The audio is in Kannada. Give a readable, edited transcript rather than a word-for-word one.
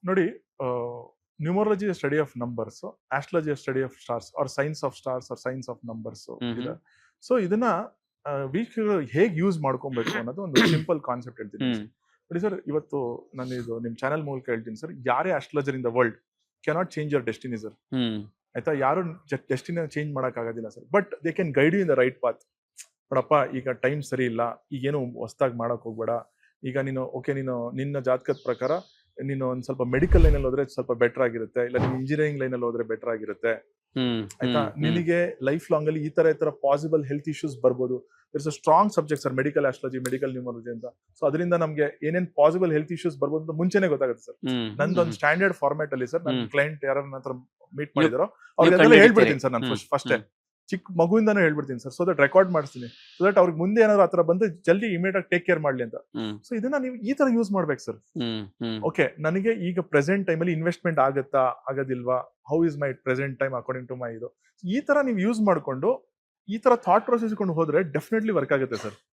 ನೋಡಿ, numerology study of numbers, astrology study of stars are science of stars are science of numbers ಇದೆ. ಸೊ ಇದನ್ನ ವೀಕ್ಷಕರು ಹೇಗೆ ಯೂಸ್ ಮಾಡ್ಕೊಬೇಕು ಅನ್ನೋದು ಒಂದು ಸಿಂಪಲ್ ಕಾನ್ಸೆಪ್ಟ್ ಹೇಳ್ತೀನಿ ಹ್ಮ್ ನೋಡಿ ಸರ್. ಇವತ್ತು ನಾನು ಇದು ನಿಮ್ ಚಾನಲ್ ಮೂಲಕ ಹೇಳ್ತೀನಿ ಸರ್, ಯಾರೇ astrologer in the world cannot change your destiny sir. Hmm ಆಯ್ತಾ, ಯಾರು ಡೆಸ್ಟಿನಿ ಚೇಂಜ್ ಮಾಡಕ್ ಆಗೋದಿಲ್ಲ sir, but they can guide you in the right path. ನೋಡಪ್ಪ, ಈಗ ಟೈಮ್ ಸರಿ ಇಲ್ಲ, ಈಗೇನು ಹೊಸ್ದಾಗಿ ಮಾಡಕ್ ಹೋಗ್ಬೇಡ. ಈಗ ನೀನು ಓಕೆ, ನೀನು ನಿನ್ನ ಜಾತಕದ ಪ್ರಕಾರ ನೀನು ಒಂದ್ ಸ್ವಲ್ಪ ಮೆಡಿಕಲ್ ಲೈನ್ ಅಲ್ಲಿ ಹೋದ್ರೆ ಸ್ವಲ್ಪ ಬೆಟರ್ ಆಗಿರುತ್ತೆ, ಇಲ್ಲ ನೀನು ಇಂಜಿನಿಯರಿಂಗ್ ಲೈನ್ ಅಲ್ಲಿ ಹೋದ್ರೆ ಬೆಟರ್ ಆಗಿರುತ್ತೆ. ಆಯ್ತಾ, ನಿನಗೆ ಲೈಫ್ ಲಾಂಗ್ ಅಲ್ಲಿ ಈ ತರ ಪಾಸಿಬಲ್ ಹೆಲ್ತ್ ಇಶ್ಯೂಸ್ ಬರ್ಬೋದು. It's a strong subject sir, medical astrology, medical numerology ಅಂತ. ಸೊ ಅದರಿಂದ ನಮ್ಗೆ ಏನೇನ್ ಪಾಸಿಬಲ್ ಹೆಲ್ತ್ ಇಶ್ಯೂಸ್ ಬರ್ಬೋದು ಅಂತ ಮುಂಚೆನೆ ಗೊತ್ತಾಗುತ್ತೆ ಸರ್. ನಂದೊಂದು ಸ್ಟ್ಯಾಂಡರ್ಡ್ ಫಾರ್ಮ್ಯಾಟ್ ಅಲ್ಲಿ ಸರ್, ನನ್ನ ಕ್ಲೈಂಟ್ ಯಾರನ್ನ ಹತ್ರ ಮೀಟ್ ಮಾಡಿದಾರೋ ಅವ್ರಿಗೆಲ್ಲ ಹೇಳ್ಬಿಡ್ತೀನಿ ಸರ್ ನಾನು ಫಸ್ಟ್ ಚಿಕ್ಕ ಮಗುವಿಂದಾನು ಹೇಳ್ಬಿಡ್ತೀನಿ ಸರ್, ಸೊ ದಟ್ ರೆಕಾರ್ಡ್ ಮಾಡಿಸ್ತೀನಿ, ಸೊ ದಟ್ ಅವ್ರಿಗೆ ಮುಂದೆ ಏನಾದ್ರು ಆತರ ಬಂದು ಜಲ್ದಿ ಇಮಿಡಿಯೇಟ್ ಆಗಿ ಟೇಕ್ ಕೇರ್ ಮಾಡ್ಲಿ ಅಂತ. ಸೊ ಇದನ್ನ ನೀವು ಈ ತರ ಯೂಸ್ ಮಾಡ್ಬೇಕು ಸರ್. ಓಕೆ, ನನಗೆ ಈಗ ಪ್ರೆಸೆಂಟ್ ಟೈಮ್ ಅಲ್ಲಿ ಇನ್ವೆಸ್ಟ್ಮೆಂಟ್ ಆಗತ್ತಾ ಆಗೋದಿಲ್ವಾ, how is my present time according to my ಇದು, ಈ ತರ ನೀವು ಯೂಸ್ ಮಾಡ್ಕೊಂಡು ಈ ತರ ಥಾಟ್ ಪ್ರೊಸೆಸ್ ಕೊಂಡು ಹೋದ್ರೆ ಡೆಫಿನೆಟ್ಲಿ ವರ್ಕ್ ಆಗುತ್ತೆ ಸರ್.